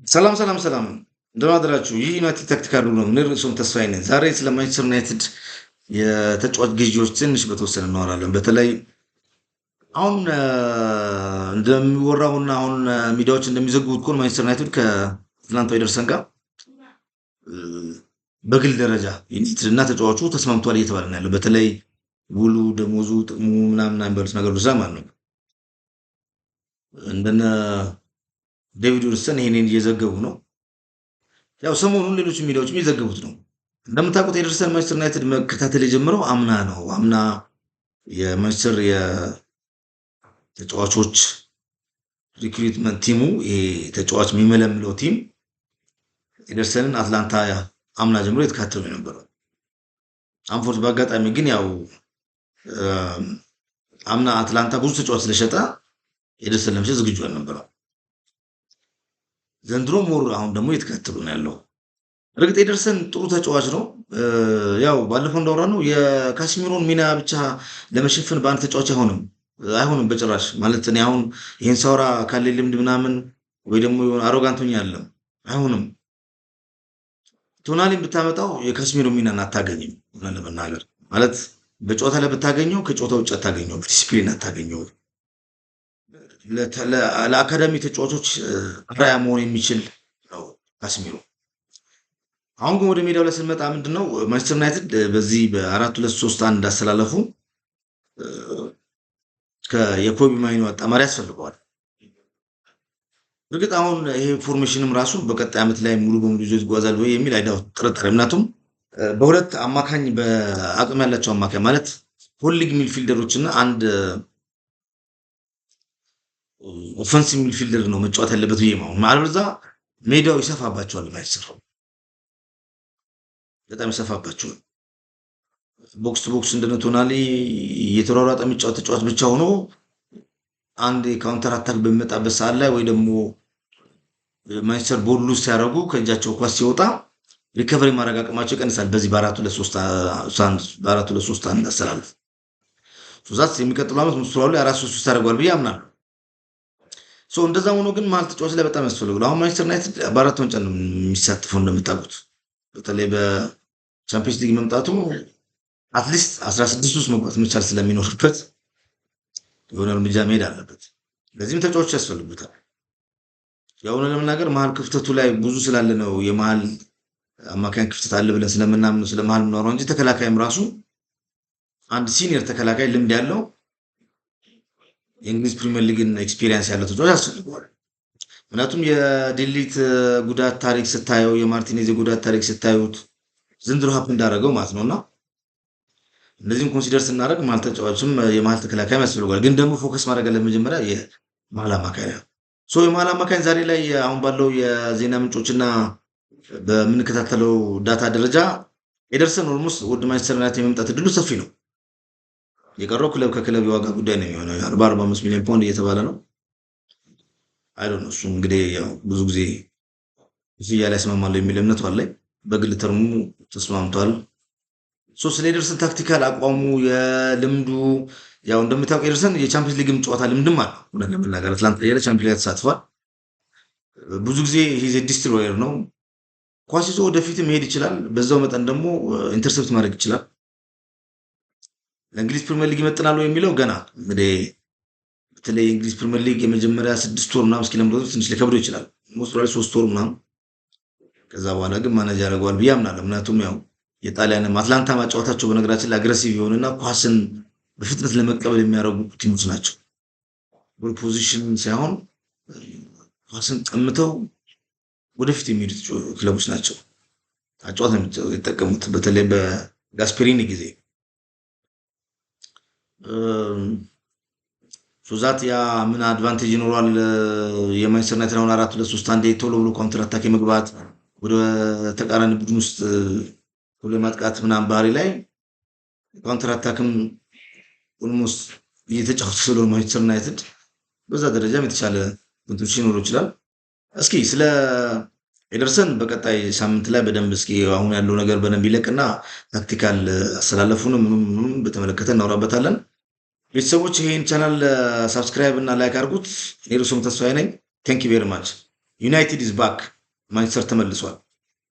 ሰላም እንደምን አደራችሁ። ይህ ዩናይትድ ታክቲካል ሩም ነው። እኔ ርዕሶም ተስፋዬ ነኝ። ዛሬ ስለ ማንቸስተር ዩናይትድ የተጫዋች ግዢዎች ትንሽ በተወሰነ እናወራለን። በተለይ አሁን እንደሚወራውና አሁን ሚዲያዎች እንደሚዘግቡት ከሆነ ማንቸስተር ዩናይትድ ከአትላንታ ኤደርሰን ጋር በግል ደረጃ ዩናይትድ እና ተጫዋቹ ተስማምቷል እየተባለ ነው ያለው። በተለይ ውሉ፣ ደሞዙ፣ ጥቅሙ ምናምን የሚባሉት ነገሮች እዛ ማለት ነው። እንደነ ዴቪድ ዊልሰን ይሄንን እየዘገቡ ነው። ያው ሰሞኑን ሌሎች ሚዲያዎች እየዘገቡት ነው። እንደምታውቁት ኤደርሰን ማንቸስተር ዩናይትድ መከታተል የጀመረው አምና ነው። አምና የማንቸስተር የተጫዋቾች ሪክሩትመንት ቲሙ ይሄ ተጫዋች የሚመለምለው ቲም ኤደርሰንን አትላንታ አምና ጀምሮ የተካተሉ የነበረው አንፎርት በአጋጣሚ ግን ያው አምና አትላንታ ብዙ ተጫዋች ስለሸጠ ኤደርሰን ለመሸጥ ዝግጁ አልነበረም። ዘንድሮ ሞር አሁን ደግሞ እየተከታተሉ ነው ያለው። እርግጥ ኤደርሰን ጥሩ ተጫዋች ነው። ያው ባለፈው እንዳወራነው የካሲሚሮን ሚና ብቻ ለመሸፈን በአንድ ተጫዋች አይሆንም በጭራሽ። ማለት እኔ አሁን ይህን ሳውራ ካለ ልምድ ምናምን ወይ ደግሞ አሮጋንት ሆኛለሁ አይሆንም። ቶናሊን ብታመጣው የካሲሚሮ ሚናን አታገኝም። ለመናገር ማለት በጨዋታ ላይ ብታገኘው ከጨዋታ ውጭ አታገኘው፣ ዲሲፕሊን አታገኘው። ለአካዳሚ ተጫዋቾች አርአያ መሆን የሚችል ነው ካሲሚሮ። አሁን ግን ወደ ሜዳው ላይ ስንመጣ ምንድነው ማንቸስተር ዩናይትድ በዚህ በ4-2-3-1 እንዳስተላለፉ የኮቢ ማይኖ አጣማሪ ያስፈልገዋል። እርግጥ አሁን ይሄ ፎርሜሽንም ራሱ በቀጣይ ዓመት ላይ ሙሉ በሙሉ ይዞ ይጓዛል ወይ የሚል አይዳው ጥርጣሬ። ምክንያቱም በሁለት አማካኝ በአቅም ያላቸው አማካኝ ማለት ሆሊግ ሚድፊልደሮች እና አንድ ኦፌንሲቭ ሚድፊልደር ነው መጫወት ያለበት ብዬ ነው። ማለበለዚያ ሜዳው ይሰፋባቸዋል። ማይሰራው በጣም ይሰፋባቸዋል። ቦክስ ቱ ቦክስ እንደነ ቶናሊ የተሯሯጠ የሚጫወት ተጫዋች ብቻ ሆኖ አንድ የካውንተር አታክ በሚመጣበት ሰዓት ላይ ወይ ደግሞ ማንቸስተር ቦል ሉዝ ሲያደርጉ ከእጃቸው ኳስ ሲወጣ ሪከቨሪ ማድረግ አቅማቸው ይቀንሳል። በዚህ በ4-2-3-1 አስተላለፍ ሱዛት የሚቀጥለው ዓመት ሙስጥራው ላይ 4-3-3 ያደርገዋል ብዬ አምናለሁ። እንደዛ ሆኖ ግን መሀል ተጫዋች ላይ በጣም ያስፈልጋል። አሁን ማንቸስተር ዩናይትድ በአራት ዋንጫ ነው የሚሳተፈው እንደምታውቁት። በተለይ በቻምፒየንስ ሊግ መምጣቱ አትሊስት 16 ውስጥ መግባት መቻል ስለሚኖርበት የሆነ እርምጃ መሄድ አለበት። ለዚህም ተጫዋቾች ያስፈልጉታል። ያው ለመናገር መሀል ክፍተቱ ላይ ብዙ ስላለ ነው የመሀል አማካኝ ክፍተት አለ ብለን ስለምናምን ስለመሀል ምናወራው እንጂ ተከላካይም ራሱ አንድ ሲኒየር ተከላካይ ልምድ ያለው የእንግሊዝ ፕሪሚየር ሊግን ኤክስፒሪየንስ ያለው ተጫዋች ያስፈልገዋል። ምክንያቱም የዲሊት ጉዳት ታሪክ ስታየው የማርቲኔዝ ጉዳት ታሪክ ስታዩት ዘንድሮ ሀፕ እንዳደረገው ማለት ነውና እነዚህም ኮንሲደር ስናደርግ መሀል ተጫዋችም የመሀል ተከላካይ ያስፈልገዋል። ግን ደግሞ ፎከስ ማድረግ ያለ መጀመሪያ የመሀል አማካኝ ነው። የመሀል አማካኝ ዛሬ ላይ አሁን ባለው የዜና ምንጮችና በምንከታተለው ዳታ ደረጃ ኤደርሰን ኦልሞስት ወደ ማንቸስተር ዩናይትድ የመምጣት እድሉ ሰፊ ነው። የቀረው ክለብ ከክለብ የዋጋ ጉዳይ ነው የሚሆነው። 45 ሚሊዮን ፓውንድ እየተባለ ነው። አይ ዶንት ኖ እሱ እንግዲህ ያው ብዙ ጊዜ እዚያ ላይ ያስማማሉ የሚል እምነት አለኝ። በግል ተርሙ ተስማምቷል። ስለ ኤደርሰን ታክቲካል አቋሙ የልምዱ ያው እንደምታውቁ ኤደርሰን የቻምፒየንስ ሊግም ጨዋታ ልምድም አለው። ለመናገር አትላንታ ላይ ቻምፒየንስ ሊግ ተሳትፏል። ብዙ ጊዜ ሂዝ ዲስትሮየር ነው። ኳስ ይዞ ወደፊት መሄድ ይችላል። በዛው መጠን ደግሞ ኢንተርሴፕት ማድረግ ይችላል። ለእንግሊዝ ፕሪሚየር ሊግ ይመጥናል የሚለው ገና እንግዲህ በተለይ እንግሊዝ ፕሪሚየር ሊግ የመጀመሪያ 6 ወር ምናምን እስኪለምደው ትንሽ ሊከብደው ይችላል። ሞስራሊ 3 ወር ምናምን ከዛ በኋላ ግን ማኔጅ ያደርገዋል ብዬ አምናለሁ። ምክንያቱም ያው የጣሊያንም አትላንታ ማጫወታቸው በነገራችን ላይ አግሬሲቭ የሆነና ኳስን በፍጥነት ለመቀበል የሚያደርጉ ቲሞች ናቸው። ቦል ፖዚሽን ሳይሆን ኳስን ቀምተው ወደፊት የሚሄዱ ክለቦች ናቸው። አጫዋት ነው የሚጠቀሙት በተለይ በጋስፔሪኒ ጊዜ ሱዛት ያ ምን አድቫንቴጅ ይኖራል የማንቸስተር ዩናይትድ አሁን 4-2-3-1 ቶሎ ብሎ ካውንተር አታክ የመግባት ወደ ተቃራኒ ቡድን ውስጥ ሁሉ ማጥቃት ምናምን ባህሪ ላይ ካውንተር አታክም ኦልሞስት እየተጫወተ ስለሆነ ማንቸስተር ዩናይትድ በዛ ደረጃም የተሻለ እንትኑ ሊኖረው ይችላል። እስኪ ስለ ኤደርሰን በቀጣይ ሳምንት ላይ በደንብ እስኪ አሁን ያለው ነገር በደንብ ይለቅና ታክቲካል አሰላለፉንም ምንም በተመለከተ እናወራበታለን። ቤተሰቦች ይሄን ቻናል ሰብስክራይብ እና ላይክ አድርጉት። ኔሩሶም ተስፋዬ ነኝ። ቴንክ ዩ ቬሪ ማች ዩናይትድ ኢዝ ባክ። ማንቸስተር ተመልሷል።